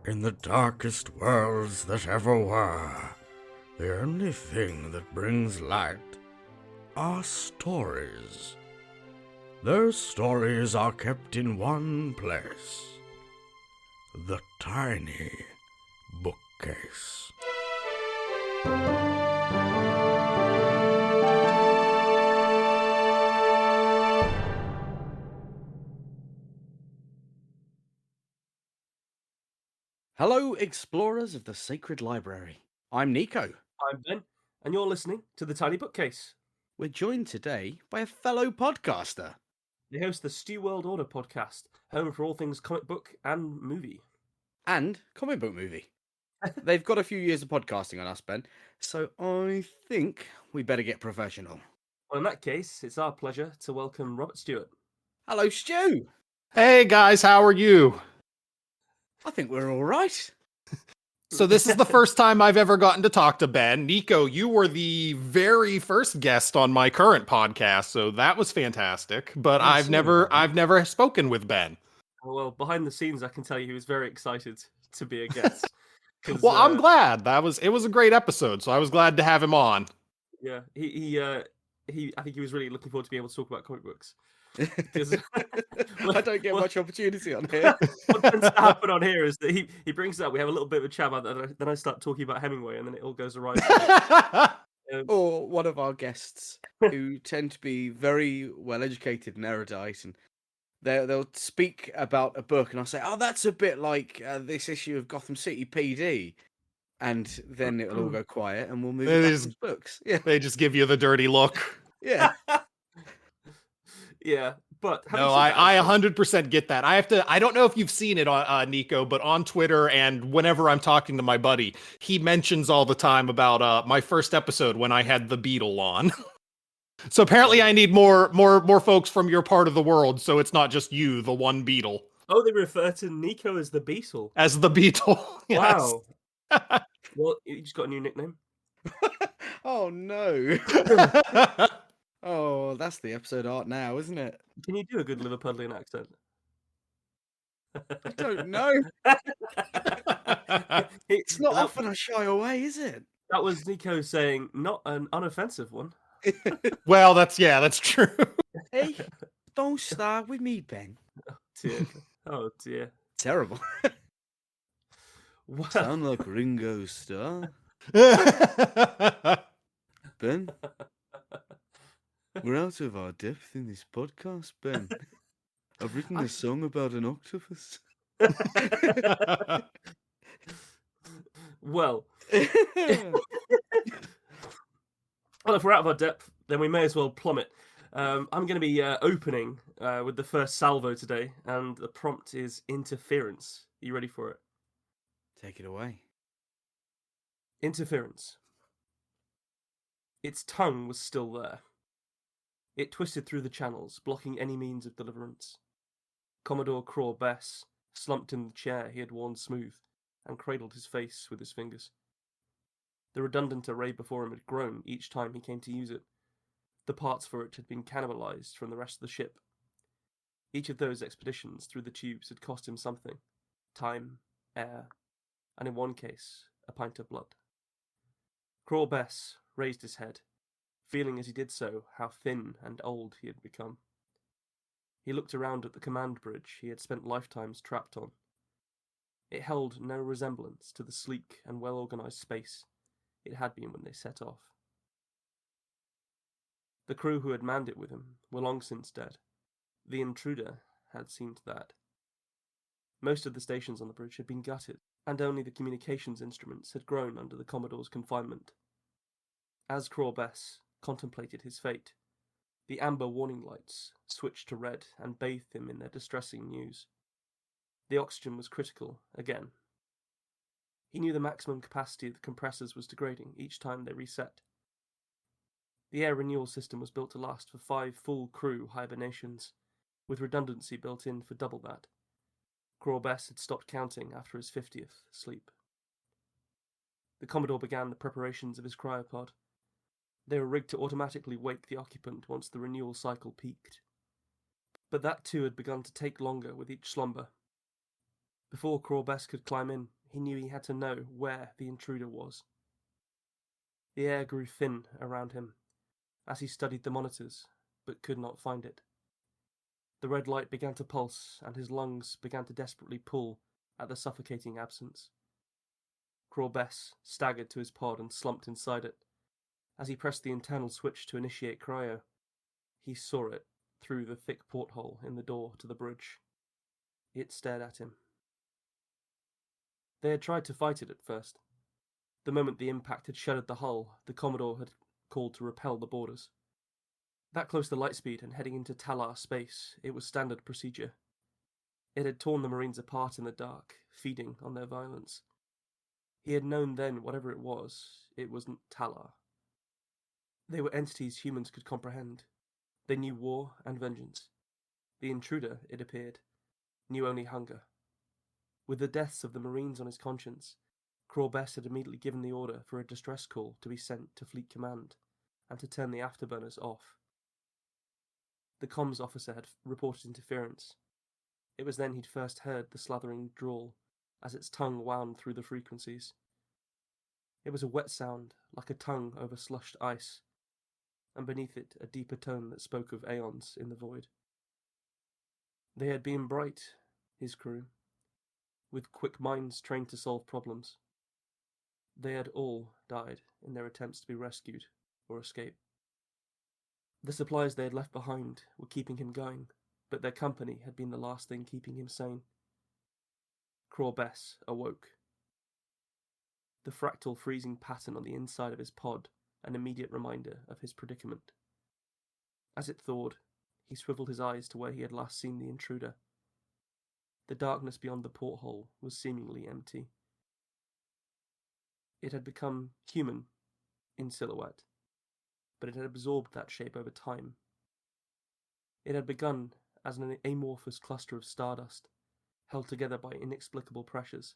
In the darkest worlds that ever were, the only thing that brings light are stories. Those stories are kept in one place, the tiny bookcase. Hello, explorers of the Sacred Library. I'm Nico. I'm Ben, and you're listening to The Tiny Bookcase. We're joined today by a fellow podcaster. They host the Stew World Order podcast, home for all things comic book and movie. And comic book movie. They've got a few years of podcasting on us, Ben, so I think we better get professional. Well, in that case, it's our pleasure to welcome Robert Stewart. Hello, Stu. Hey guys, how are you? I think we're all right. So this is the first time I've ever gotten to talk to Ben. Nico, you were the very first guest on my current podcast, so that was fantastic. But I've never spoken with Ben. Well, behind the scenes, I can tell you he was very excited to be a guest. Well, I'm glad. It was a great episode, so I was glad to have him on. Yeah, I think he was really looking forward to being able to talk about comic books. I don't get much opportunity on here. What tends to happen on here is that he brings it up, we have a little bit of a chat about that, then I start talking about Hemingway, and then it all goes awry. Or one of our guests who tend to be very well educated and erudite, and they'll speak about a book, and I'll say, "Oh, that's a bit like this issue of Gotham City PD," and then it'll all go quiet, and we'll move back to books. Yeah, they just give you the dirty look. Yeah. Yeah, but no, I 100% get that. I don't know if you've seen it on Nico, but on Twitter and whenever I'm talking to my buddy, he mentions all the time about my first episode when I had the Beetle on. So apparently I need more folks from your part of the world, so it's not just you, the one Beetle. Oh, they refer to Nico as the Beetle. As the Beetle. Yes. Wow. Well, you just got a new nickname. Oh no. Oh, that's the episode art now, isn't it? Can you do a good Liverpudlian accent? I don't know. It's not often I shy away, is it? That was Nico saying, not an unoffensive one. Well, that's true. Hey, don't start with me, Ben. Oh dear. Oh dear. Terrible. Well... Sound like Ringo Starr. Ben? We're out of our depth in this podcast, Ben. I've written a song about an octopus. Well, if we're out of our depth, then we may as well plummet. I'm going to be opening with the first salvo today, and the prompt is interference. Are you ready for it? Take it away. Interference. Its tongue was still there. It twisted through the channels, blocking any means of deliverance. Commodore Craw Bess slumped in the chair he had worn smooth and cradled his face with his fingers. The redundant array before him had grown each time he came to use it. The parts for it had been cannibalized from the rest of the ship. Each of those expeditions through the tubes had cost him something: time, air, and in one case, a pint of blood. Craw Bess raised his head, feeling as he did so how thin and old he had become. He looked around at the command bridge he had spent lifetimes trapped on. It held no resemblance to the sleek and well-organized space it had been when they set off. The crew who had manned it with him were long since dead. The intruder had seen to that. Most of the stations on the bridge had been gutted, and only the communications instruments had grown under the Commodore's confinement. As Craw Bess contemplated his fate, the amber warning lights switched to red and bathed him in their distressing news. The oxygen was critical again. He knew the maximum capacity of the compressors was degrading each time they reset. The air renewal system was built to last for 5 full crew hibernations, with redundancy built in for double that. Craw Bess had stopped counting after his 50th sleep. The Commodore began the preparations of his cryopod. They were rigged to automatically wake the occupant once the renewal cycle peaked. But that too had begun to take longer with each slumber. Before Craw Bess could climb in, He knew he had to know where the intruder was. The air grew thin around him as he studied the monitors, but could not find it. The red light began to pulse, and his lungs began to desperately pull at the suffocating absence. Crawbess staggered to his pod and slumped inside it. As he pressed the internal switch to initiate cryo, he saw it through the thick porthole in the door to the bridge. It stared at him. They had tried to fight it at first. The moment the impact had shattered the hull, the Commodore had called to repel the boarders. That close to light speed and heading into Talar space, it was standard procedure. It had torn the Marines apart in the dark, feeding on their violence. He had known then, whatever it wasn't Talar. They were entities humans could comprehend. They knew war and vengeance. The intruder, it appeared, knew only hunger. With the deaths of the Marines on his conscience, Crawbess had immediately given the order for a distress call to be sent to Fleet Command and to turn the afterburners off. The comms officer had reported interference. It was then he'd first heard the slathering drawl as its tongue wound through the frequencies. It was a wet sound, like a tongue over slushed ice, and beneath it a deeper tone that spoke of aeons in the void. They had been bright, his crew, with quick minds trained to solve problems. They had all died in their attempts to be rescued or escape. The supplies they had left behind were keeping him going, but their company had been the last thing keeping him sane. Crawbess awoke. The fractal freezing pattern on the inside of his pod an immediate reminder of his predicament. As it thawed, he swiveled his eyes to where he had last seen the intruder. The darkness beyond the porthole was seemingly empty. It had become human in silhouette, but it had absorbed that shape over time. It had begun as an amorphous cluster of stardust, held together by inexplicable pressures.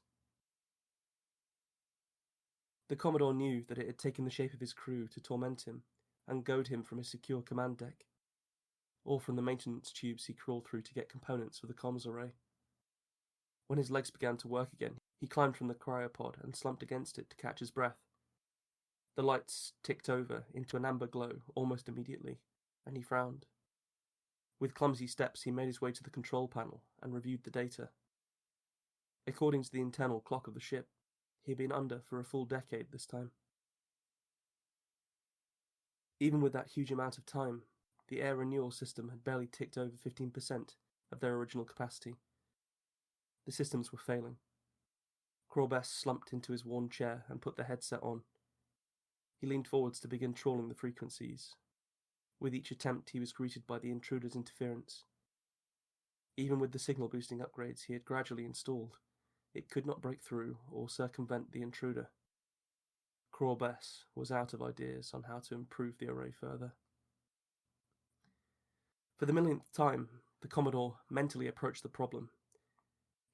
The Commodore knew that it had taken the shape of his crew to torment him and goad him from his secure command deck, or from the maintenance tubes he crawled through to get components for the comms array. When his legs began to work again, he climbed from the cryopod and slumped against it to catch his breath. The lights ticked over into an amber glow almost immediately, and he frowned. With clumsy steps, he made his way to the control panel and reviewed the data. According to the internal clock of the ship, he had been under for a full decade this time. Even with that huge amount of time, the air renewal system had barely ticked over 15% of their original capacity. The systems were failing. Crawbess slumped into his worn chair and put the headset on. He leaned forwards to begin trawling the frequencies. With each attempt, he was greeted by the intruder's interference. Even with the signal-boosting upgrades he had gradually installed, it could not break through or circumvent the intruder. Crawbess was out of ideas on how to improve the array further. For the millionth time, the Commodore mentally approached the problem.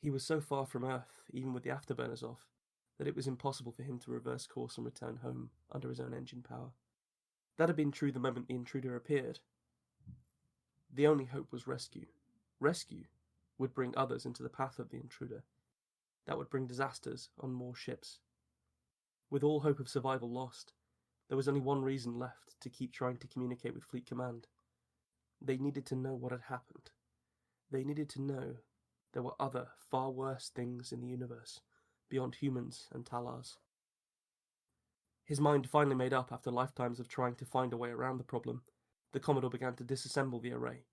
He was so far from Earth, even with the afterburners off, that it was impossible for him to reverse course and return home under his own engine power. That had been true the moment the intruder appeared. The only hope was rescue. Rescue would bring others into the path of the intruder. That would bring disasters on more ships. With all hope of survival lost, there was only one reason left to keep trying to communicate with Fleet Command. They needed to know what had happened. They needed to know there were other, far worse things in the universe, beyond humans and Talars. His mind finally made up after lifetimes of trying to find a way around the problem. The Commodore began to disassemble the array.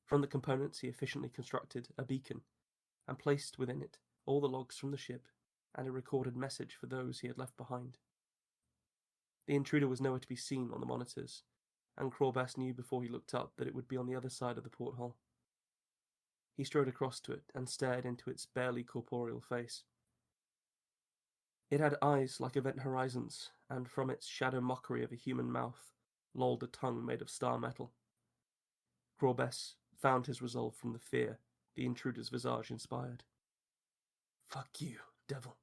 From the components he efficiently constructed a beacon, and placed within it all the logs from the ship and a recorded message for those he had left behind. The intruder was nowhere to be seen on the monitors, and Crawbess knew before he looked up that it would be on the other side of the porthole. He strode across to it and stared into its barely corporeal face. It had eyes like event horizons, and from its shadow mockery of a human mouth lolled a tongue made of star metal. Crawbess found his resolve from the fear the intruder's visage inspired. "Fuck you, devil."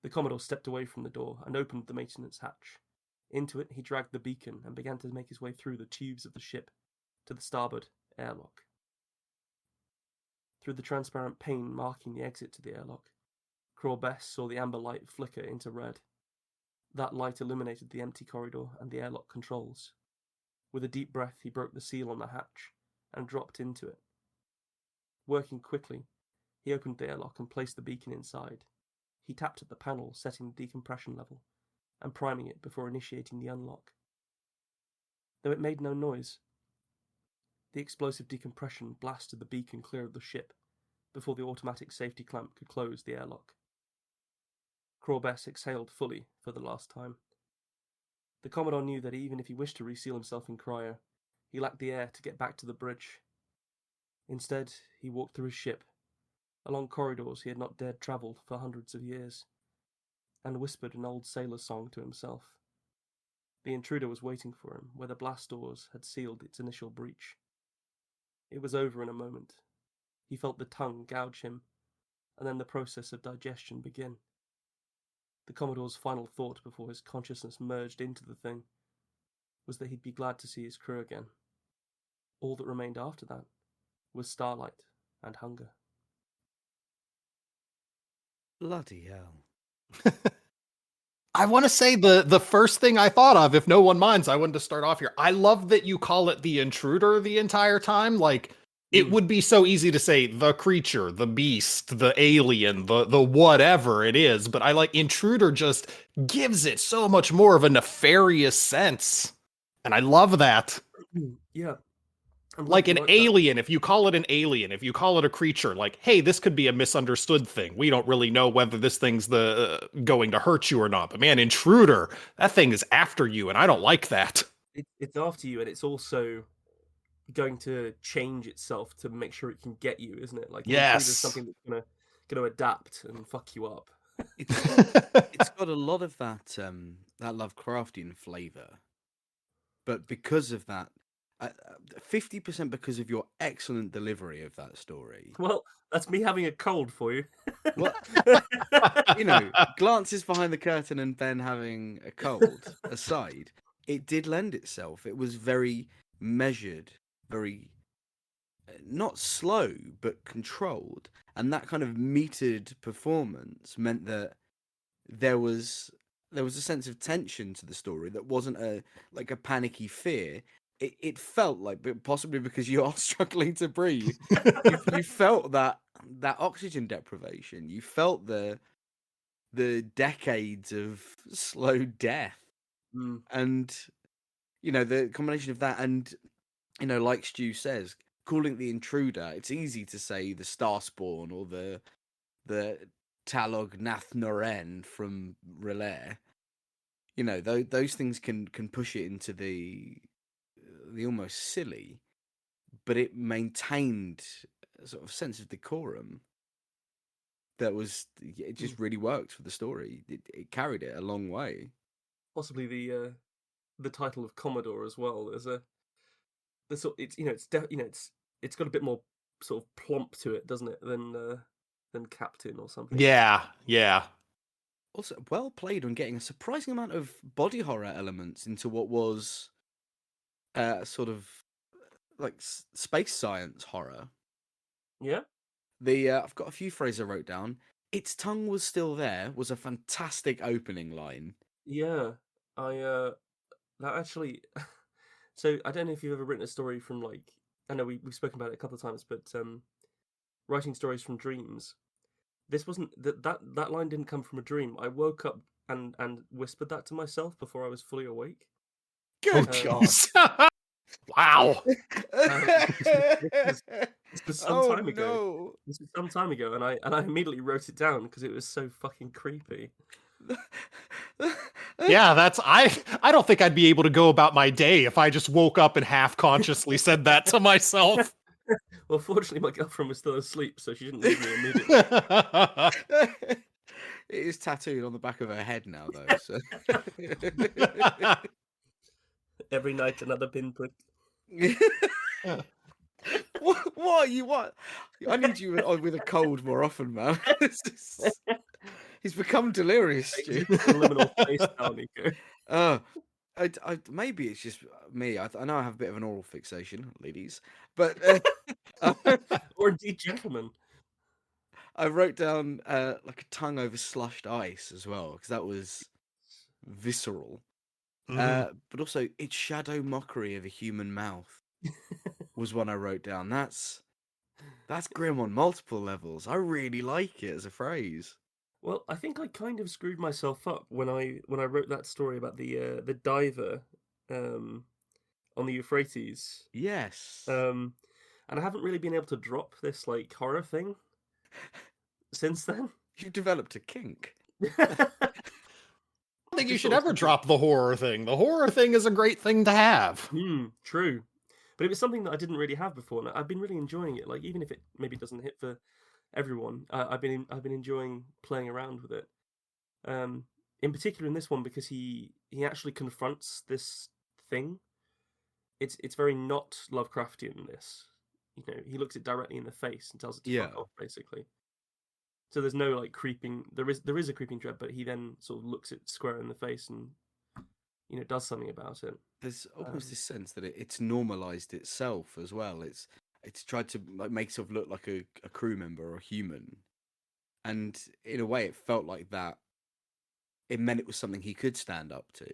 The Commodore stepped away from the door and opened the maintenance hatch. Into it he dragged the beacon and began to make his way through the tubes of the ship to the starboard airlock. Through the transparent pane marking the exit to the airlock, Crawbess saw the amber light flicker into red. That light illuminated the empty corridor and the airlock controls. With a deep breath, he broke the seal on the hatch and dropped into it. Working quickly, he opened the airlock and placed the beacon inside. He tapped at the panel, setting the decompression level, and priming it before initiating the unlock. Though it made no noise, the explosive decompression blasted the beacon clear of the ship before the automatic safety clamp could close the airlock. Crawbess exhaled fully for the last time. The Commodore knew that even if he wished to reseal himself in cryo, he lacked the air to get back to the bridge. Instead, he walked through his ship, along corridors he had not dared travel for hundreds of years, and whispered an old sailor song to himself. The intruder was waiting for him where the blast doors had sealed its initial breach. It was over in a moment. He felt the tongue gouge him, and then the process of digestion begin. The Commodore's final thought before his consciousness merged into the thing was that he'd be glad to see his crew again. All that remained after that was starlight and hunger. Bloody hell. I want to say the first thing I thought of, if no one minds, I wanted to start off here. I love that you call it the intruder the entire time. Like, it would be so easy to say the creature, the beast, the alien, the whatever it is, but I like intruder just gives it so much more of a nefarious sense. And I love that. Yeah. Like an alien, if you call it an alien, if you call it a creature, like, hey, this could be a misunderstood thing. We don't really know whether this thing's going to hurt you or not. But man, intruder, that thing is after you, and I don't like that. It's after you, and it's also going to change itself to make sure it can get you, isn't it? Like, yes, intruder's something that's gonna adapt and fuck you up. It's got a lot of that Lovecraftian flavor, but because of that. 50% because of your excellent delivery of that story. Well, that's me having a cold for you. Well, glances behind the curtain and Ben having a cold aside, it did lend itself. It was very measured, very not slow, but controlled. And that kind of metered performance meant that there was a sense of tension to the story that wasn't a panicky fear. It felt like, possibly because you are struggling to breathe, you felt that oxygen deprivation. You felt the decades of slow death, and the combination of that and like Stu says, calling it the intruder. It's easy to say the Starspawn or the Talog Nath Noren from Relair. Those things can push it into the almost silly, but it maintained a sort of sense of decorum that was, it just really worked for the story. It carried it a long way. Possibly the title of Commodore as well. There's it's got a bit more sort of plump to it, doesn't it, than Captain or something. Yeah. Also, well played on getting a surprising amount of body horror elements into what was sort of like space science horror. Yeah. I've got a few phrases I wrote down. Its tongue was still there was a fantastic opening line. Yeah, that actually. So I don't know if you've ever written a story from, like, I know we've spoken about it a couple of times, but writing stories from dreams. This wasn't that line didn't come from a dream. I woke up and whispered that to myself before I was fully awake. Good God! Wow. This was some time ago. No. This was some time ago, and I immediately wrote it down because it was so fucking creepy. Yeah, I don't think I'd be able to go about my day if I just woke up and half consciously said that to myself. Well, fortunately, my girlfriend was still asleep, so she didn't leave me immediately. It is tattooed on the back of her head now, though. So. Every night, another pinprick. What are you? What? I need you with a cold more often, man. He's become delirious, Stu. Liminal space now, Nico. Maybe it's just me. I know I have a bit of an oral fixation, ladies, but or indeed, gentlemen. I wrote down like a tongue over slushed ice as well, because that was visceral. But also, its shadow mockery of a human mouth was one I wrote down. That's grim on multiple levels. I really like it as a phrase. Well, I think I kind of screwed myself up when I wrote that story about the diver on the Euphrates. Yes. And I haven't really been able to drop this like horror thing since then. You've developed a kink. I don't think you should ever drop the horror thing. The horror thing is a great thing to have. True. But it was something that I didn't really have before, and I've been really enjoying it. Like, even if it maybe doesn't hit for everyone, I've been enjoying playing around with it. In particular in this one, because he actually confronts this thing. It's very not Lovecraftian in this. You know, he looks it directly in the face and tells it to fuck off, basically. So there's no like creeping. There is a creeping dread, but he then sort of looks it square in the face and, you know, does something about it. There's almost this sense that it's normalized itself as well. It's tried to like make itself look like a crew member or a human, and in a way, it felt like that. It meant it was something he could stand up to.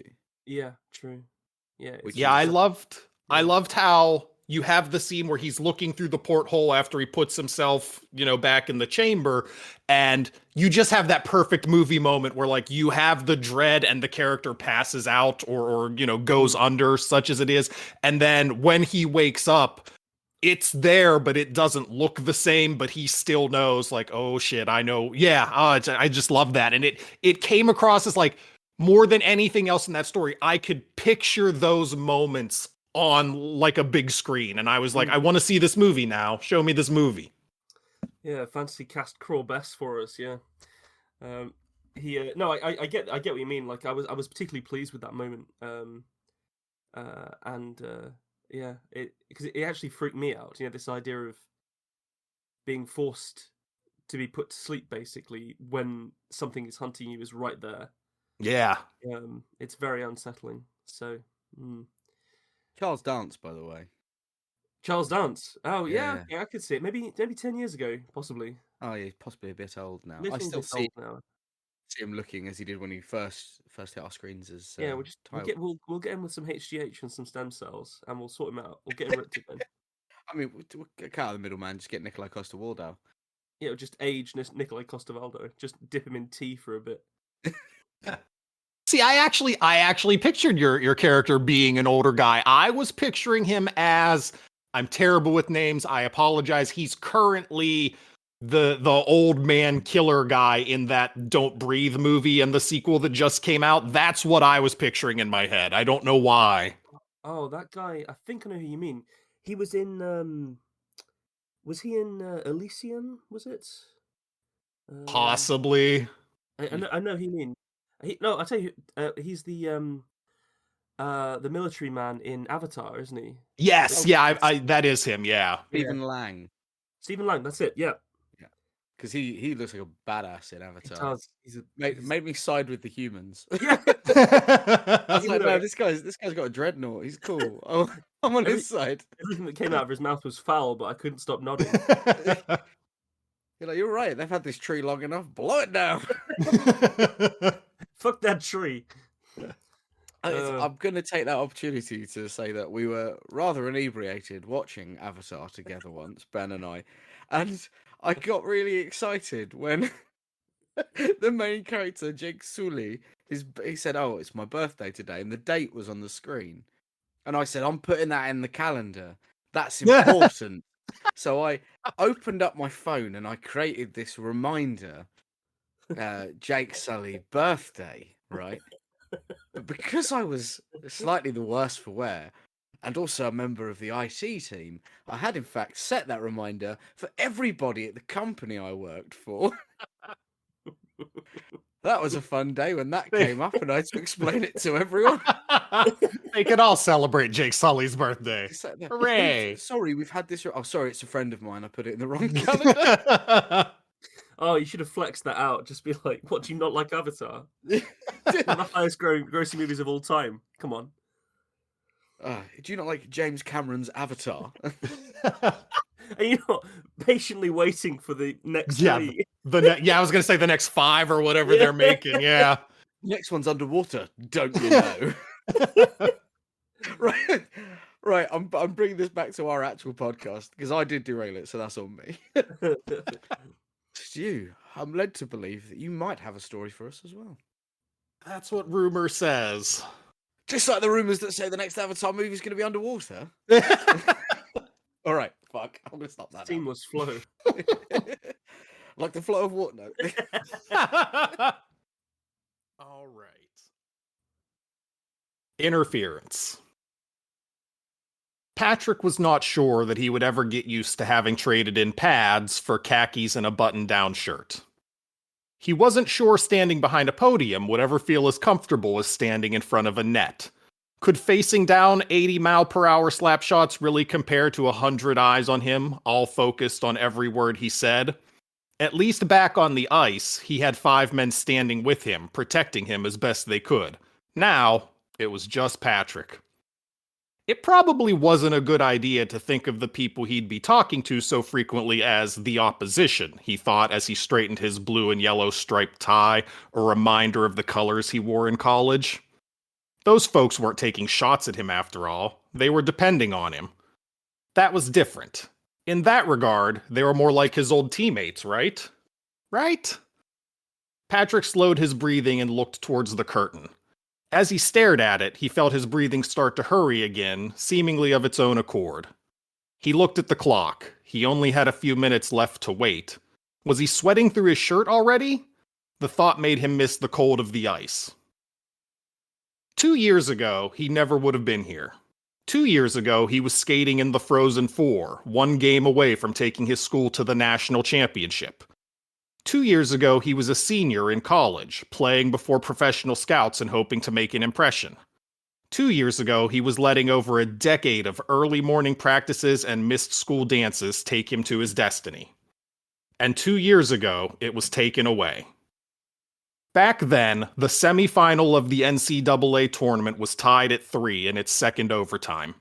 Yeah, true. Yeah, I loved how you have the scene where he's looking through the porthole after he puts himself, you know, back in the chamber, and you just have that perfect movie moment where like you have the dread and the character passes out or you know, goes under, such as it is. And then when he wakes up, it's there, but it doesn't look the same, but he still knows like, oh shit, I know. Yeah. I just love that. And it came across as like more than anything else in that story. I could picture those moments on like a big screen, and I was like, I want to see this movie now. Show me this movie. Yeah, fantasy cast Crawl Best for us. Yeah, no, I get what you mean. Like I was particularly pleased with that moment. Yeah, because it actually freaked me out. You know, this idea of being forced to be put to sleep basically when something is hunting you is right there. Yeah. It's very unsettling. So. Charles Dance, by the way. Charles Dance. Oh yeah, I could see it. Maybe 10 years ago, possibly. Oh yeah, he's possibly a bit old now. I still see him looking as he did when he first hit our screens as we'll get him with some HGH and some stem cells, and we'll sort him out. We'll get him ripped again. I mean, we'll cut out the middleman. Just get Nikolai Coster-Waldau. Yeah, just age Nikolai Coster-Waldau. Just dip him in tea for a bit. See, I actually pictured your character being an older guy. I was picturing him as, I'm terrible with names, I apologize. He's currently the old man killer guy in that Don't Breathe movie and the sequel that just came out. That's what I was picturing in my head. I don't know why. Oh, that guy, I think I know who you mean. He was in was he in Elysium, was it? Possibly. I know who you mean. I'll tell you, he's the military man in Avatar, isn't he? Yes, I that is him, yeah. Stephen Lang. Stephen Lang, that's it, yeah. Yeah. Because he looks like a badass in Avatar. He does. Made me side with the humans. Yeah. I was like, no, this guy's got a dreadnought. He's cool. Oh, I'm on his side. Everything that came out of his mouth was foul, but I couldn't stop nodding. You're like, you're right. They've had this tree long enough. Blow it down. Fuck that tree. I'm going to take that opportunity to say that we were rather inebriated watching Avatar together once, Ben and I got really excited when the main character, Jake Sully, he said, oh, it's my birthday today, and the date was on the screen. And I said, I'm putting that in the calendar. That's important. So I opened up my phone and I created this reminder, Jake Sully birthday, right? But because I was slightly the worse for wear and also a member of the IT team, I had in fact set that reminder for everybody at the company I worked for. That was a fun day when that came up and I had to explain it to everyone. They could all celebrate Jake Sully's birthday. Hooray! Sorry, we've had this. Oh, sorry, it's a friend of mine. I put it in the wrong calendar. Oh, you should have flexed that out. Just be like, what, do you not like Avatar? One of the highest grossing movies of all time. Come on. Do you not like James Cameron's Avatar? And you're not patiently waiting for the next day. I was gonna say the next 5 or whatever they're making. Yeah. Next one's underwater, don't you know? Right, right. I'm bringing this back to our actual podcast because I did derail it, so that's on me. Stu, I'm led to believe that you might have a story for us as well. That's what rumor says. Just like the rumors that say the next Avatar movie is going to be underwater. All right, fuck. I'm going to stop that. Seamless flow. Like the flow of water. No. All right. Interference. Patrick was not sure that he would ever get used to having traded in pads for khakis and a button-down shirt. He wasn't sure standing behind a podium would ever feel as comfortable as standing in front of a net. Could facing down 80-mile-per-hour slap shots really compare to 100 eyes on him, all focused on every word he said? At least back on the ice, he had 5 men standing with him, protecting him as best they could. Now, it was just Patrick. It probably wasn't a good idea to think of the people he'd be talking to so frequently as the opposition, he thought as he straightened his blue and yellow striped tie, a reminder of the colors he wore in college. Those folks weren't taking shots at him after all. They were depending on him. That was different. In that regard, they were more like his old teammates, right? Right? Patrick slowed his breathing and looked towards the curtain. As he stared at it, he felt his breathing start to hurry again, seemingly of its own accord. He looked at the clock. He only had a few minutes left to wait. Was he sweating through his shirt already? The thought made him miss the cold of the ice. 2 years ago, he never would have been here. 2 years ago, he was skating in the Frozen Four, 1 game away from taking his school to the national championship. 2 years ago, he was a senior in college, playing before professional scouts and hoping to make an impression. 2 years ago, he was letting over a decade of early morning practices and missed school dances take him to his destiny. And 2 years ago, it was taken away. Back then, the semifinal of the NCAA tournament was tied at 3 in its second overtime.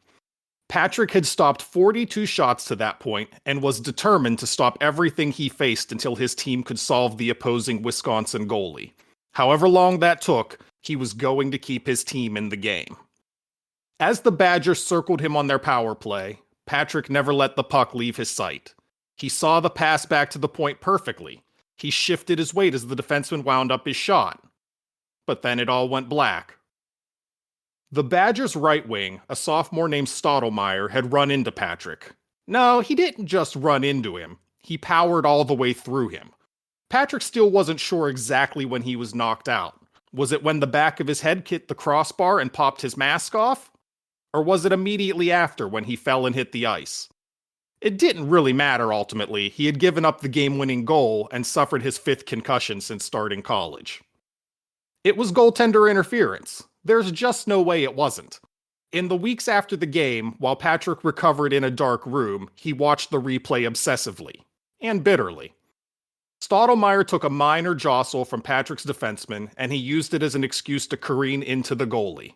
Patrick had stopped 42 shots to that point and was determined to stop everything he faced until his team could solve the opposing Wisconsin goalie. However long that took, he was going to keep his team in the game. As the Badgers circled him on their power play, Patrick never let the puck leave his sight. He saw the pass back to the point perfectly. He shifted his weight as the defenseman wound up his shot. But then it all went black. The Badgers' right wing, a sophomore named Stottlemyre, had run into Patrick. No, he didn't just run into him. He powered all the way through him. Patrick still wasn't sure exactly when he was knocked out. Was it when the back of his head hit the crossbar and popped his mask off? Or was it immediately after when he fell and hit the ice? It didn't really matter ultimately. He had given up the game-winning goal and suffered his 5th concussion since starting college. It was goaltender interference. There's just no way it wasn't. In the weeks after the game, while Patrick recovered in a dark room, he watched the replay obsessively. And bitterly. Stottlemyre took a minor jostle from Patrick's defenseman, and he used it as an excuse to careen into the goalie.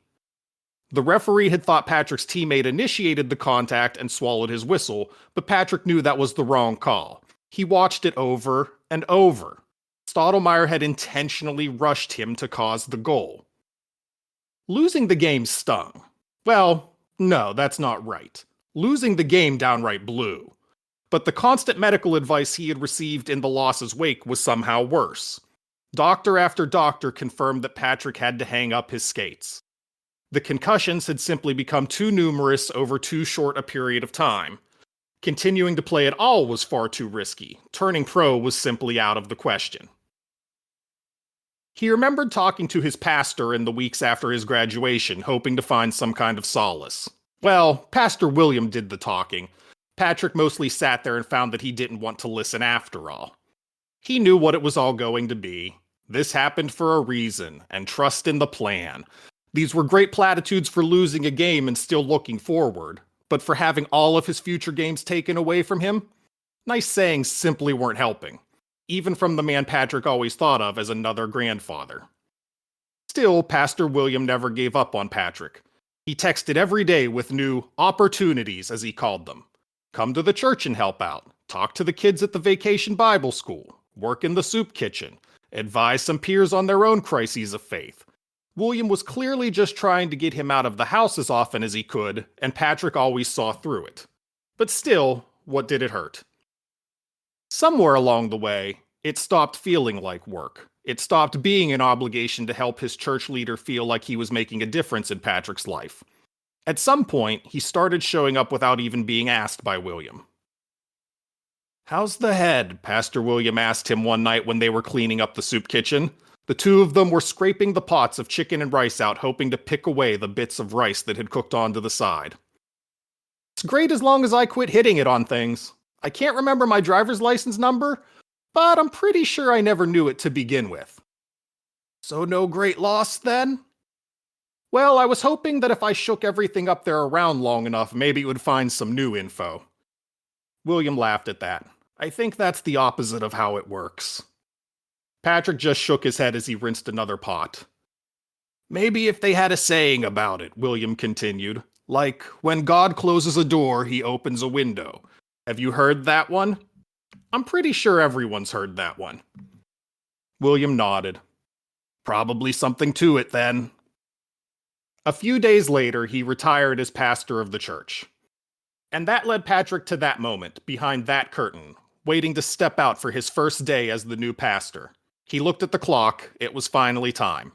The referee had thought Patrick's teammate initiated the contact and swallowed his whistle, but Patrick knew that was the wrong call. He watched it over and over. Stottlemyre had intentionally rushed him to cause the goal. Losing the game stung. Well, no, that's not right. Losing the game downright blew. But the constant medical advice he had received in the loss's wake was somehow worse. Doctor after doctor confirmed that Patrick had to hang up his skates. The concussions had simply become too numerous over too short a period of time. Continuing to play at all was far too risky. Turning pro was simply out of the question. He remembered talking to his pastor in the weeks after his graduation, hoping to find some kind of solace. Well, Pastor William did the talking. Patrick mostly sat there and found that he didn't want to listen after all. He knew what it was all going to be. This happened for a reason, and trust in the plan. These were great platitudes for losing a game and still looking forward, but for having all of his future games taken away from him? Nice sayings simply weren't helping. Even from the man Patrick always thought of as another grandfather. Still, Pastor William never gave up on Patrick. He texted every day with new opportunities, as he called them. Come to the church and help out. Talk to the kids at the vacation Bible school. work in the soup kitchen, advise some peers on their own crises of faith. William was clearly just trying to get him out of the house as often as he could, and Patrick always saw through it. But still, what did it hurt? Somewhere along the way, it stopped feeling like work. It stopped being an obligation to help his church leader feel like he was making a difference in Patrick's life. At some point, he started showing up without even being asked by William. "How's the head?" Pastor William asked him one night when they were cleaning up the soup kitchen. The two of them were scraping the pots of chicken and rice out, hoping to pick away the bits of rice that had cooked onto the side. "It's great as long as I quit hitting it on things. I can't remember my driver's license number, but I'm pretty sure I never knew it to begin with." "So no great loss, then?" "Well, I was hoping that if I shook everything up there around long enough, maybe it would find some new info." William laughed at that. "I think that's the opposite of how it works." Patrick just shook his head as he rinsed another pot. "Maybe if they had a saying about it," William continued, "like, when God closes a door, he opens a window. Have you heard that one? I'm pretty sure everyone's heard that one." William nodded. "Probably something to it, then." A few days later, he retired as pastor of the church. And that led Patrick to that moment, behind that curtain, waiting to step out for his first day as the new pastor. He looked at the clock. It was finally time.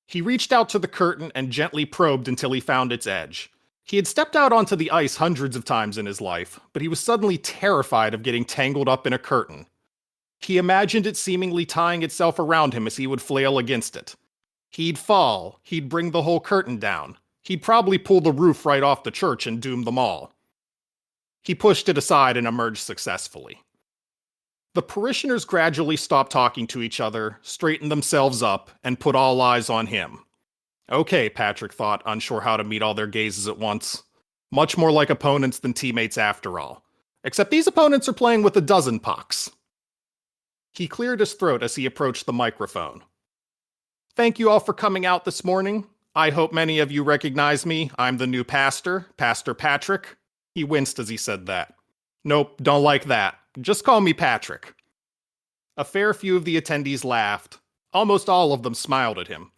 He reached out to the curtain and gently probed until he found its edge. He had stepped out onto the ice hundreds of times in his life, but he was suddenly terrified of getting tangled up in a curtain. He imagined it seemingly tying itself around him as he would flail against it. He'd fall. He'd bring the whole curtain down. He'd probably pull the roof right off the church and doom them all. He pushed it aside and emerged successfully. The parishioners gradually stopped talking to each other, straightened themselves up, and put all eyes on him. Okay, Patrick thought, unsure how to meet all their gazes at once. Much more like opponents than teammates after all. Except these opponents are playing with a dozen pucks. He cleared his throat as he approached the microphone. "Thank you all for coming out this morning. I hope many of you recognize me. I'm the new pastor, Pastor Patrick." He winced as he said that. "Nope, don't like that. Just call me Patrick." A fair few of the attendees laughed. Almost all of them smiled at him.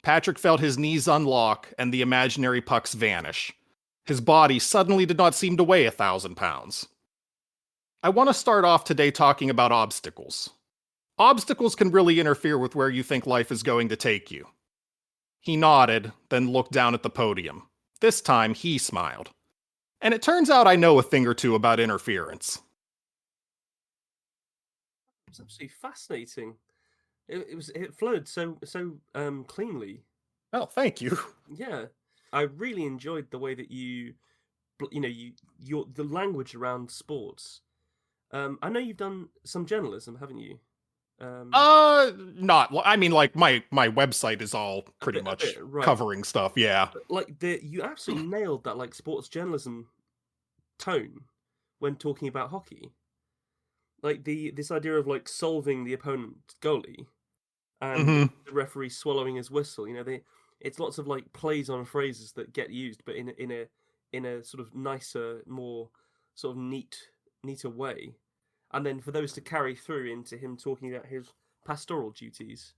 Patrick felt his knees unlock and the imaginary pucks vanish. His body suddenly did not seem to weigh 1,000 pounds. I want to start off today talking about obstacles. Obstacles can really interfere with where you think life is going to take you. He nodded, then looked down at the podium. This time, he smiled. And it turns out I know a thing or two about interference. It's absolutely fascinating. It flowed so cleanly. Oh, thank you. Yeah, I really enjoyed the way that the language around sports. I know you've done some journalism, haven't you? Not. I mean, like my website is all pretty much right. covering stuff. Yeah. But, like you absolutely nailed that like sports journalism tone when talking about hockey. Like this idea of like solving the opponent's goalie and the referee swallowing his whistle. You know, it's lots of like plays on phrases that get used, but in a sort of nicer, more sort of neater way. And then for those to carry through into him talking about his pastoral duties,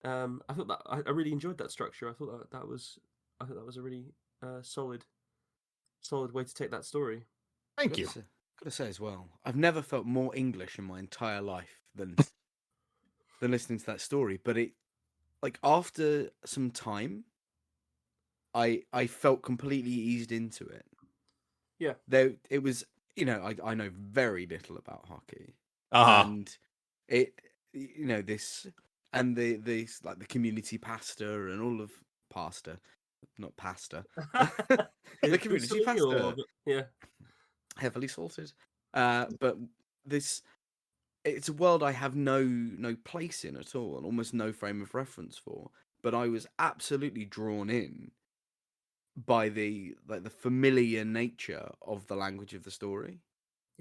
I thought that I really enjoyed that structure. I thought that was a really solid way to take that story. Thank you. Gotta say as well, I've never felt more English in my entire life than listening to that story. But it, like, after some time, I felt completely eased into it. Yeah, though it was, you know, I know very little about hockey, and it, you know, this and the like the community pastor and all of not pasta, the community pastor, yeah, heavily salted. But it's a world I have no place in at all, and almost no frame of reference for. But I was absolutely drawn in by the familiar nature of the language of the story.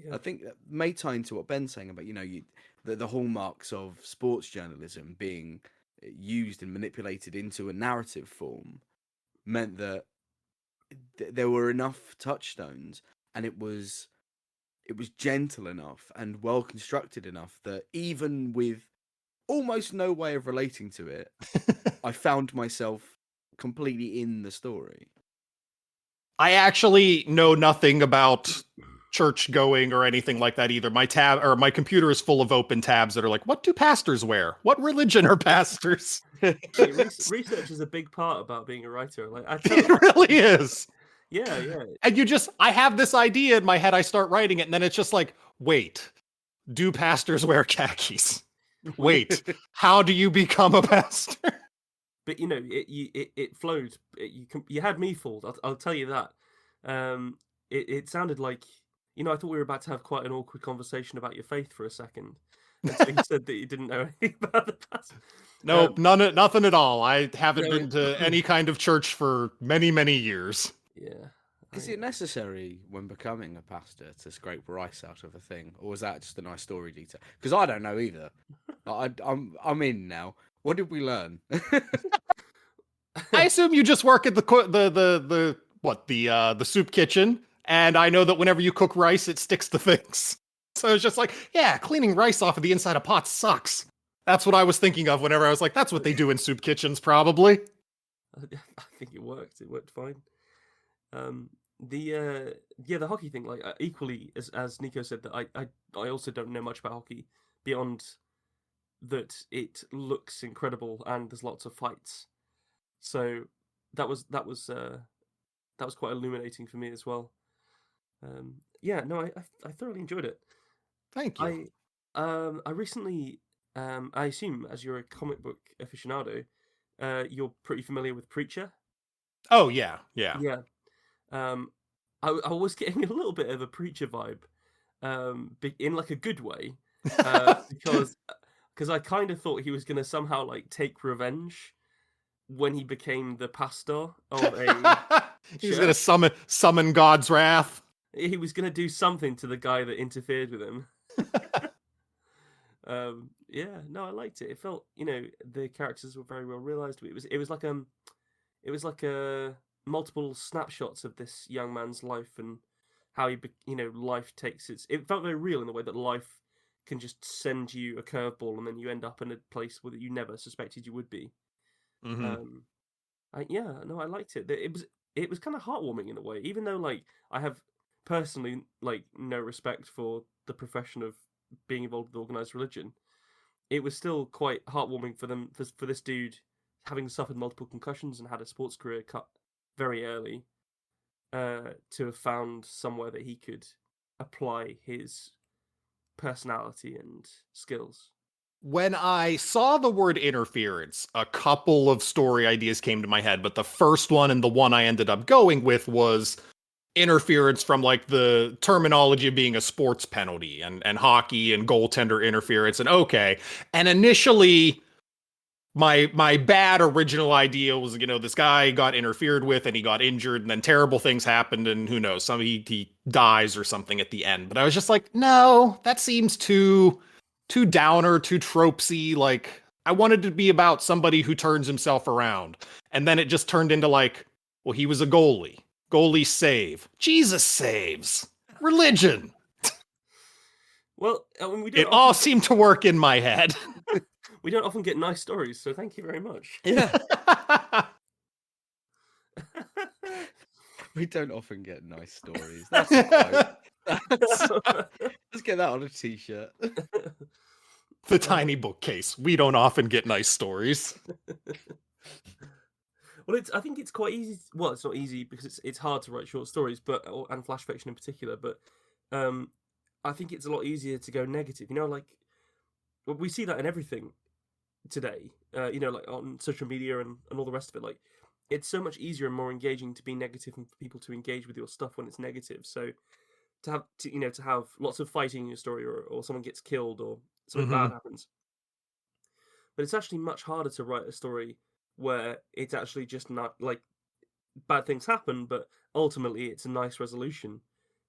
Yeah. I think that may tie into what Ben's saying about, you know, the hallmarks of sports journalism being used and manipulated into a narrative form meant that there were enough touchstones, and it was it was gentle enough and well constructed enough that even with almost no way of relating to it, I found myself completely in the story. I actually know nothing about church going or anything like that either. My computer is full of open tabs that are like, what do pastors wear? What religion are pastors? Research is a big part about being a writer. Like, It really is. Yeah, yeah. And I have this idea in my head, I start writing it, and then it's just like, wait, do pastors wear khakis? Wait, how do you become a pastor? But it flowed. You had me fooled. I'll tell you that. It sounded like I thought we were about to have quite an awkward conversation about your faith for a second. Until you said that you didn't know anything about the past. Nope, nothing at all. I haven't been to any kind of church for many, many years. Yeah. Is it necessary when becoming a pastor to scrape rice out of a thing, or is that just a nice story detail? Because I don't know either. I'm in now. What did we learn? I assume you just work at the soup kitchen, and I know that whenever you cook rice, it sticks to things. So it's just like, yeah, cleaning rice off of the inside of pots sucks. That's what I was thinking of whenever I was like, that's what they do in soup kitchens, probably. I think it worked. It worked fine. The hockey thing, like equally as Nico said, that I also don't know much about hockey beyond that it looks incredible and there's lots of fights. So that was quite illuminating for me as well. I thoroughly enjoyed it. Thank you. I recently, I assume as you're a comic book aficionado, you're pretty familiar with Preacher. Oh yeah. Yeah. I was getting a little bit of a Preacher vibe, in like a good way, because I kind of thought he was going to somehow like take revenge when he became the pastor of a. He's going to summon God's wrath. He was going to do something to the guy that interfered with him. I liked it. It felt, the characters were very well realized. It was like multiple snapshots of this young man's life and how life takes its. It felt very real in the way that life can just send you a curveball and then you end up in a place where you never suspected you would be. Mm-hmm. I liked it. It was kind of heartwarming in a way, even though like I have personally like no respect for the profession of being involved with organized religion. It was still quite heartwarming for this dude, having suffered multiple concussions and had a sports career cut very early, to have found somewhere that he could apply his personality and skills. When I saw the word interference, a couple of story ideas came to my head, but the first one and the one I ended up going with was interference from like the terminology of being a sports penalty and hockey and goaltender interference. And okay. And initially my bad original idea was, this guy got interfered with and he got injured and then terrible things happened and who knows, he dies or something at the end. But I was just like, no, that seems too downer, too tropesy. Like I wanted to be about somebody who turns himself around. And then it just turned into like, well, he was a goalie. Goalies save. Jesus saves. Religion. Well, it all seemed to work in my head. We don't often get nice stories, so thank you very much. Yeah. We don't often get nice stories. That's a quote. Let's get that on a t-shirt. The tiny bookcase. We don't often get nice stories. Well, I think it's quite easy. Well, it's not easy because it's hard to write short stories, and flash fiction in particular. But I think it's a lot easier to go negative. Like we see that in everything today. Like on social media and all the rest of it. Like it's so much easier and more engaging to be negative and for people to engage with your stuff when it's negative. So to have lots of fighting in your story, or someone gets killed or something bad happens. But it's actually much harder to write a story where it's actually just not like bad things happen, but ultimately it's a nice resolution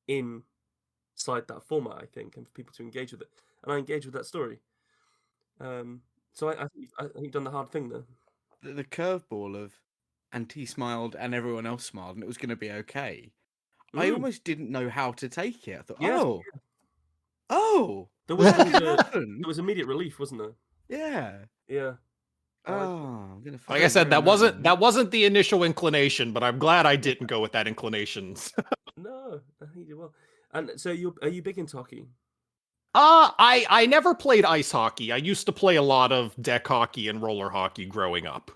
inside that format, I think, and for people to engage with it. And I engage with that story. So I think you've done the hard thing there. The curveball of, and he smiled and everyone else smiled and it was going to be okay. I almost didn't know how to take it. I thought, Oh, There was that like did a, happen. there was immediate relief, wasn't there? Yeah. Yeah. Oh, I'm gonna. Like I said, that wasn't the initial inclination, but I'm glad I didn't go with that inclination. No, I think you did well. And so are you big into hockey? I never played ice hockey. I used to play a lot of deck hockey and roller hockey growing up.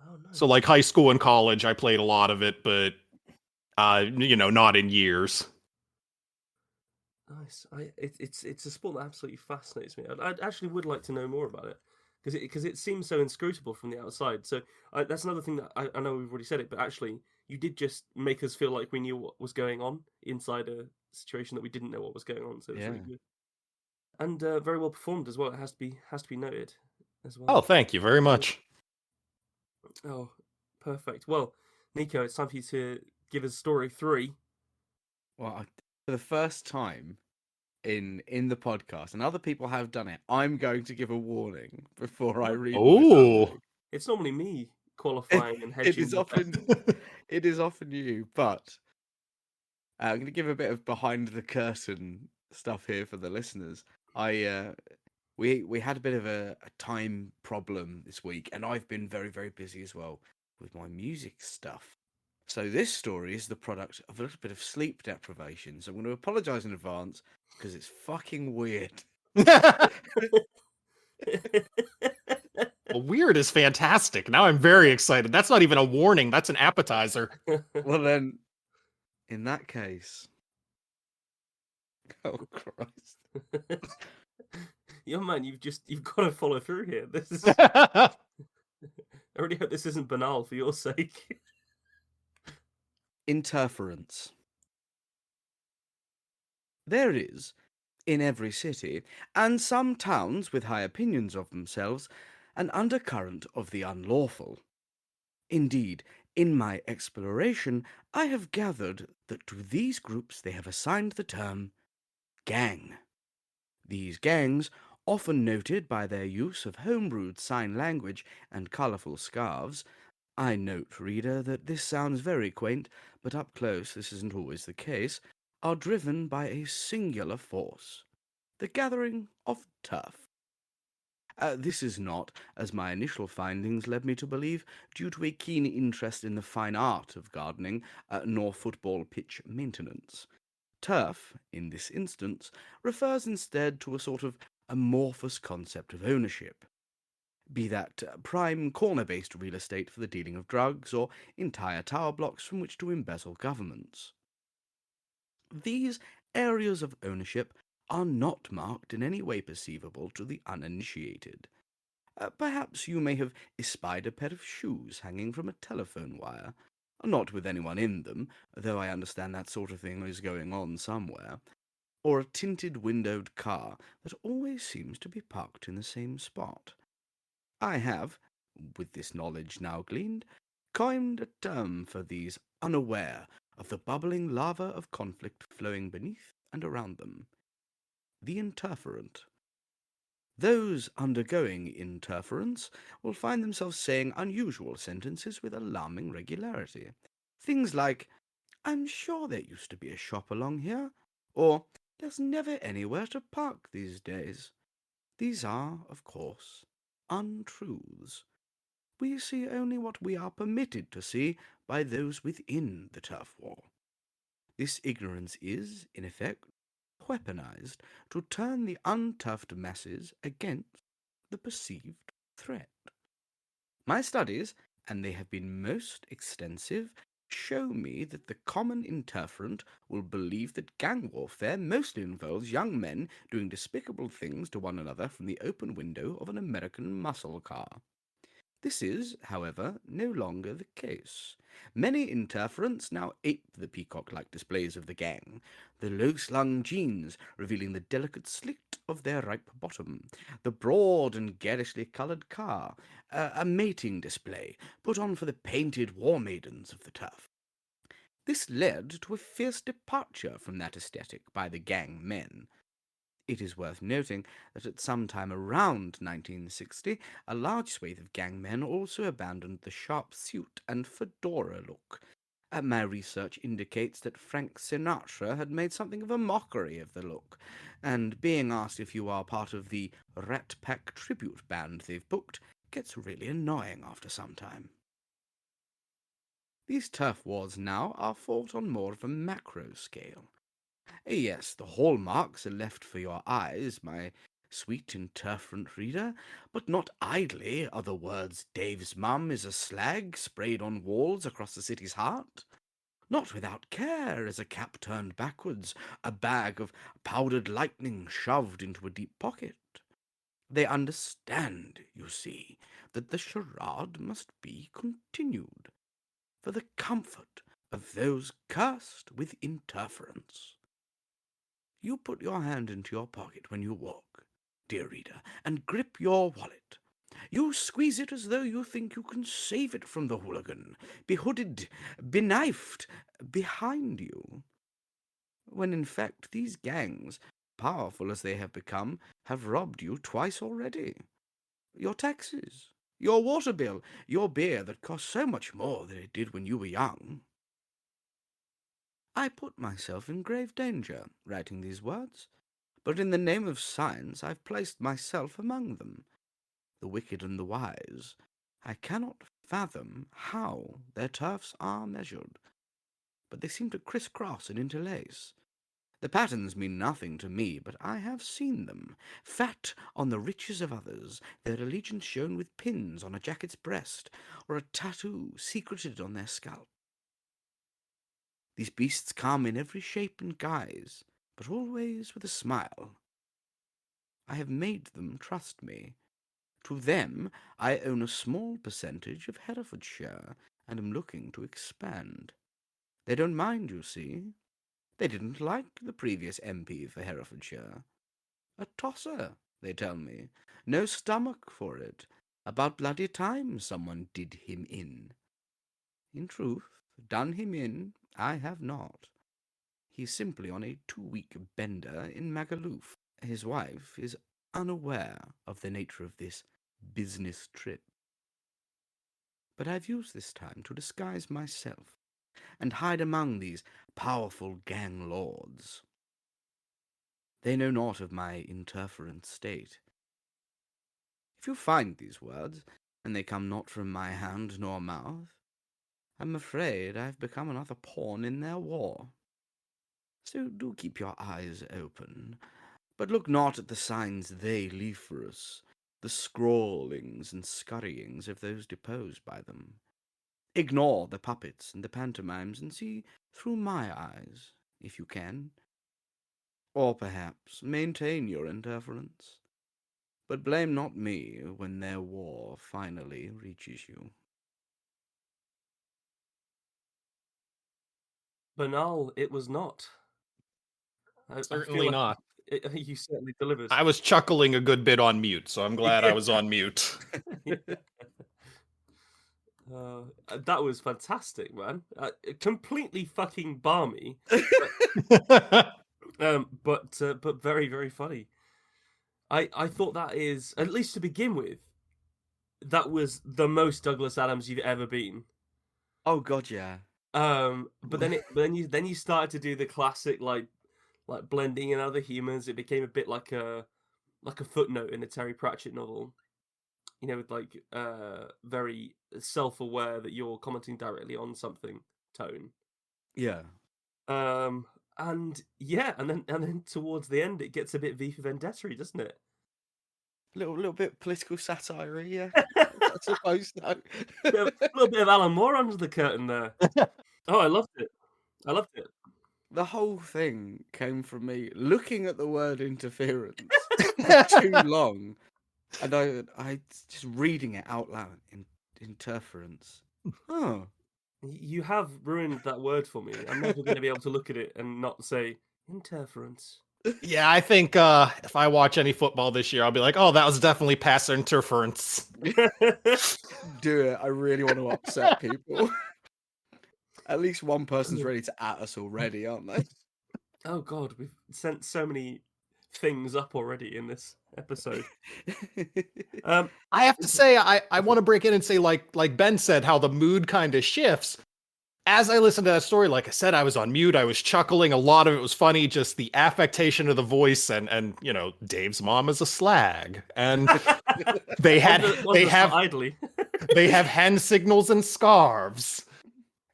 Oh, nice. So like high school and college, I played a lot of it, but not in years. Nice. It's a sport that absolutely fascinates me. I actually would like to know more about it because it seems so inscrutable from the outside. So that's another thing that I know we've already said it, but actually you did just make us feel like we knew what was going on inside a situation that we didn't know what was going on. So it's really good and very well performed as well. It has to be noted as well. Oh, thank you very much. Oh, perfect. Well, Nico, it's time for you to give us story 3. Well, for the first time in the podcast, and other people have done it, I'm going to give a warning before I read. Oh, it's normally me qualifying and hedging. It is often you, but I'm going to give a bit of behind the curtain stuff here for the listeners. We had a bit of a time problem this week, and I've been very, very busy as well with my music stuff. So this story is the product of a little bit of sleep deprivation. So I'm going to apologise in advance because it's fucking weird. well, weird is fantastic. Now I'm very excited. That's not even a warning. That's an appetizer. Well then, in that case, oh Christ. Young man, you've got to follow through here. This is I really hope this isn't banal for your sake. Interference. There is, in every city, and some towns with high opinions of themselves, an undercurrent of the unlawful. Indeed, in my exploration, I have gathered that to these groups they have assigned the term gang. These gangs, often noted by their use of homebrewed sign language and colourful scarves. I note, reader, that this sounds very quaint, but up close this isn't always the case, are driven by a singular force, the gathering of turf. This is not, as my initial findings led me to believe, due to a keen interest in the fine art of gardening, nor football pitch maintenance. Turf, in this instance, refers instead to a sort of amorphous concept of ownership, be that prime corner-based real estate for the dealing of drugs, or entire tower blocks from which to embezzle governments. These areas of ownership are not marked in any way perceivable to the uninitiated. Perhaps you may have espied a pair of shoes hanging from a telephone wire, not with anyone in them, though I understand that sort of thing is going on somewhere, or a tinted windowed car that always seems to be parked in the same spot. I have, with this knowledge now gleaned, coined a term for these unaware of the bubbling lava of conflict flowing beneath and around them: the interferent. Those undergoing interference will find themselves saying unusual sentences with alarming regularity. Things like, "I'm sure there used to be a shop along here," or "There's never anywhere to park these days." These are, of course, untruths. We see only what we are permitted to see by those within the turf wall. This ignorance is, in effect, weaponized to turn the unturfed masses against the perceived threat. My studies, and they have been most extensive, show me that the common interferent will believe that gang warfare mostly involves young men doing despicable things to one another from the open window of an American muscle car. This is, however, no longer the case. Many interferents now ape the peacock-like displays of the gang, the low-slung jeans revealing the delicate slit of their ripe bottom, the broad and garishly coloured car, a mating display put on for the painted war maidens of the turf. This led to a fierce departure from that aesthetic by the gang men. It is worth noting that at some time around 1960, a large swathe of gang men also abandoned the sharp suit and fedora look, My research indicates that Frank Sinatra had made something of a mockery of the look, and being asked if you are part of the Rat Pack tribute band they've booked gets really annoying after some time. These turf wars now are fought on more of a macro scale. Yes, the hallmarks are left for your eyes, my sweet interferent reader, but not idly are the words Dave's mum is a slag sprayed on walls across the city's heart. Not without care is a cap turned backwards, a bag of powdered lightning shoved into a deep pocket. They understand, you see, that the charade must be continued, for the comfort of those cursed with interference. You put your hand into your pocket when you walk, dear reader, and grip your wallet. You squeeze it as though you think you can save it from the hooligan, behooded, beknifed, behind you. When in fact these gangs, powerful as they have become, have robbed you twice already. Your taxes, your water bill, your beer that cost so much more than it did when you were young. I put myself in grave danger writing these words, but in the name of science I've placed myself among them. The wicked and the wise, I cannot fathom how their turfs are measured, but they seem to crisscross and interlace. The patterns mean nothing to me, but I have seen them, fat on the riches of others, their allegiance shown with pins on a jacket's breast, or a tattoo secreted on their scalp. These beasts come in every shape and guise, but always with a smile. I have made them trust me. To them I own a small percentage of Herefordshire, and am looking to expand. They don't mind, you see. They didn't like the previous MP for Herefordshire. A tosser, they tell me. No stomach for it. About bloody time someone did him in. In truth, done him in I have not. He's simply on a 2-week bender in Magaluf. His wife is unaware of the nature of this business trip. But I've used this time to disguise myself and hide among these powerful gang lords. They know naught of my interferent state. If you find these words, and they come not from my hand nor mouth, I'm afraid I've become another pawn in their war. So do keep your eyes open, but look not at the signs they leave for us, the scrawlings and scurryings of those deposed by them. Ignore the puppets and the pantomimes and see through my eyes, if you can. Or perhaps maintain your interference. But blame not me when their war finally reaches you. Banal, it was not. I Certainly feel like not. you certainly delivered. I was chuckling a good bit on mute, so I'm glad I was on mute. That was fantastic, man. Completely fucking balmy, but very, very funny. I thought that is, at least to begin with, that was the most Douglas Adams you've ever been. Oh God, yeah. But then you started to do the classic like blending in other humans. It became a bit like a footnote in a Terry Pratchett novel. You know, with like very self-aware that you're commenting directly on something tone. Yeah. And then towards the end it gets a bit V for Vendetta-y, doesn't it? Little bit political satire, yeah. I suppose so. A little bit of Alan Moore under the curtain there. Oh, I loved it. The whole thing came from me looking at the word interference for too long, and I just reading it out loud. Interference. Oh. You have ruined that word for me. I'm never going to be able to look at it and not say interference. Yeah, I think if I watch any football this year, I'll be like, oh, that was definitely pass interference. Do it. I really want to upset people. At least one person's ready to at us already, aren't they? Oh God, we've sent so many things up already in this episode. I have to say, I want to break in and say, like Ben said, how the mood kind of shifts. as I listened to that story, like I said, I was on mute. I was chuckling. A lot of it was funny. Just the affectation of the voice, and Dave's mom is a slag, and they have idly. they have hand signals and scarves.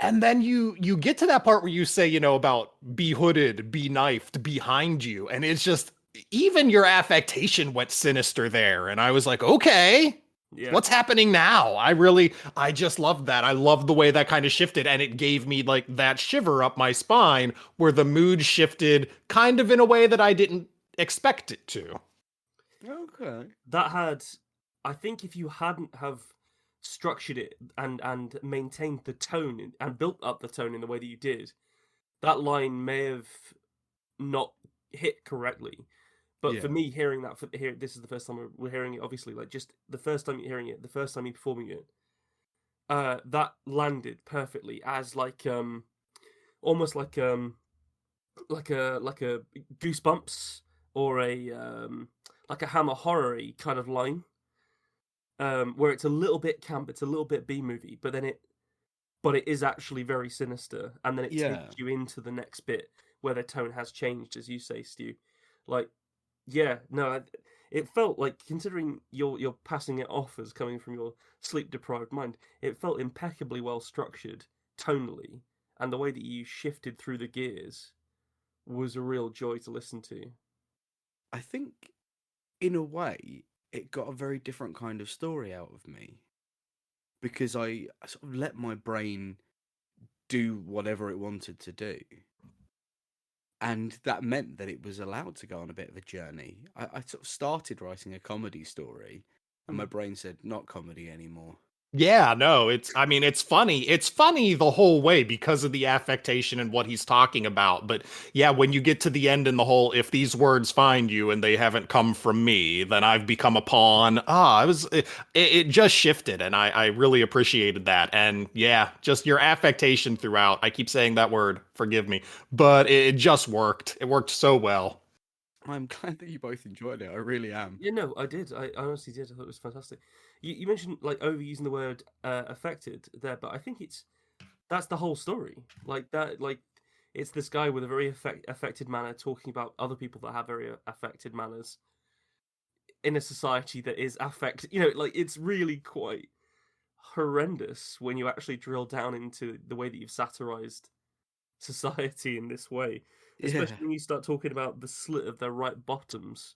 And then you get to that part where you say, about be hooded, be knifed behind you, and it's just even your affectation went sinister there, and I was like, okay. Yeah. What's happening now? I just loved that. I loved the way that kind of shifted, and it gave me like that shiver up my spine where the mood shifted kind of in a way that I didn't expect it to. Okay. That had, I think if you hadn't have structured it and maintained the tone and built up the tone in the way that you did, that line may have not hit correctly. But for me, hearing that, this is the first time we're hearing it, obviously, like just the first time you're hearing it, the first time you're performing it, that landed perfectly as like, almost like a Goosebumps or like a Hammer horror-y kind of line, where it's a little bit camp, it's a little bit B-movie, but it is actually very sinister, and then it takes you into the next bit where the tone has changed, as you say, Stu. Like, yeah, no, it felt like, considering you're passing it off as coming from your sleep-deprived mind, it felt impeccably well structured tonally, and the way that you shifted through the gears was a real joy to listen to. I think, in a way, it got a very different kind of story out of me, because I sort of let my brain do whatever it wanted to do. And that meant that it was allowed to go on a bit of a journey. I sort of started writing a comedy story, and my brain said, not comedy anymore. Yeah, no, it's funny. It's funny the whole way because of the affectation and what he's talking about. But yeah, when you get to the end and the whole, if these words find you and they haven't come from me, then I've become a pawn. It just shifted, and I really appreciated that. And yeah, just your affectation throughout. I keep saying that word, forgive me, but it just worked. It worked so well. I'm glad that you both enjoyed it. I really am. Yeah, no, I did. I honestly did. I thought it was fantastic. You mentioned like overusing the word affected there, but I think that's the whole story. Like that, like it's this guy with a very affected manner talking about other people that have very affected manners in a society that is affected. Like it's really quite horrendous when you actually drill down into the way that you've satirized society in this way. Especially when you start talking about the slit of their right bottoms.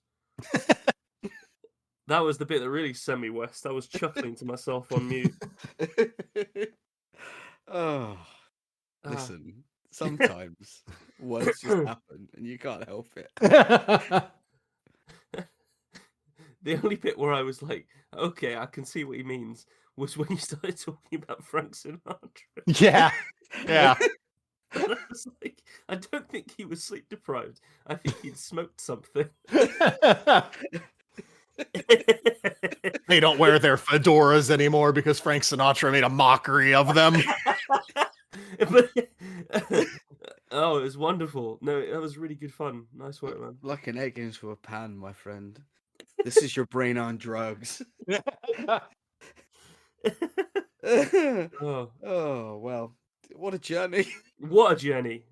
That was the bit that really sent me west. I was chuckling to myself on mute. Listen, sometimes words just happen and you can't help it. The only bit where I was like, okay, I can see what he means, was when you started talking about Frank Sinatra. Yeah. I was like, I don't think he was sleep deprived. I think he'd smoked something. They don't wear their fedoras anymore because Frank Sinatra made a mockery of them. Oh, it was wonderful. No, that was really good fun. Nice work, man. Like an egg into a pan, my friend. This is your brain on drugs. Oh, well. What a journey. What a journey.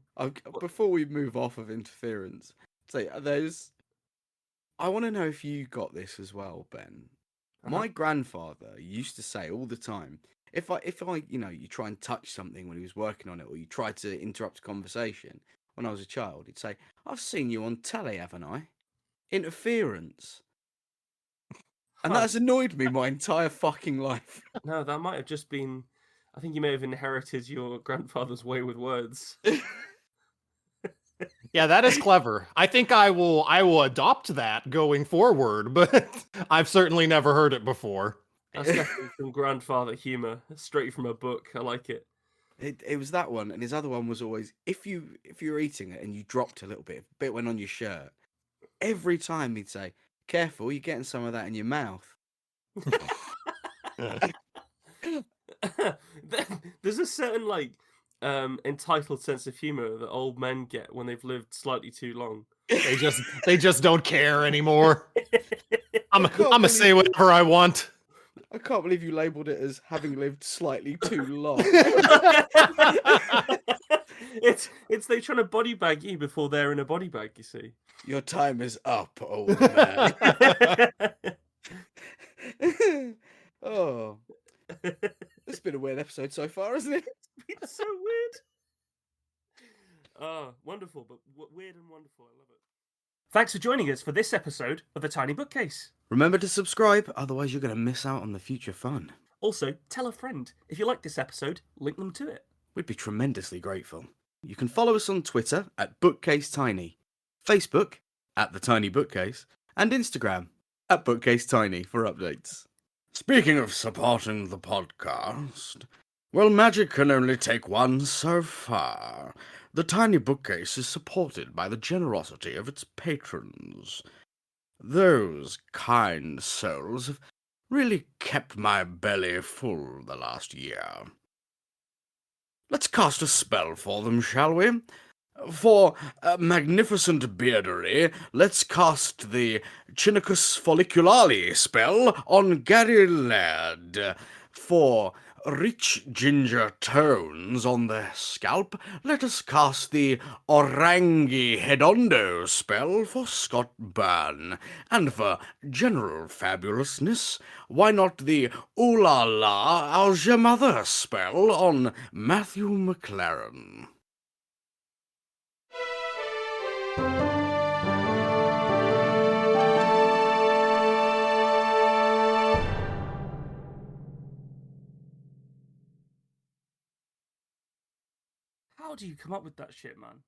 Before we move off of interference, I want to know if you got this as well, Ben. My grandfather used to say all the time, if I you try and touch something when he was working on it, or you try to interrupt a conversation when I was a child, he'd say, I've seen you on telly, haven't I? Interference. And that has annoyed me my entire fucking life. No, that might have just been, I think you may have inherited your grandfather's way with words. Yeah, that is clever. I think I will adopt that going forward, but I've certainly never heard it before. That's definitely some grandfather humor, straight from a book. I like it. It was that one, and his other one was always, if you're eating it and you dropped a little bit, a bit went on your shirt, every time he'd say, careful, you're getting some of that in your mouth. There's a certain entitled sense of humor that old men get when they've lived slightly too long. They just don't care anymore. I'm gonna say whatever I want. I can't believe you labelled it as having lived slightly too long. It's they trying to body bag you before they're in a body bag, you see. Your time is up, old man. Oh, it's been a weird episode so far, hasn't it? It's so weird. Ah, wonderful, but weird and wonderful. I love it. Thanks for joining us for this episode of The Tiny Bookcase. Remember to subscribe, otherwise you're going to miss out on the future fun. Also, tell a friend. If you like this episode, link them to it. We'd be tremendously grateful. You can follow us on Twitter at BookcaseTiny, Facebook at The Tiny Bookcase, and Instagram at BookcaseTiny for updates. Speaking of supporting the podcast, well, magic can only take one so far. The Tiny Bookcase is supported by the generosity of its patrons. Those kind souls have really kept my belly full the last year. Let's cast a spell for them, shall we? For magnificent beardery, let's cast the Chinicus folliculale spell on Gary Laird. For rich ginger tones on the scalp, let us cast the Orangi Hedondo spell for Scott Byrne. And for general fabulousness, why not the Ooh La La How's Your Mother spell on Matthew McLaren? How do you come up with that shit, man?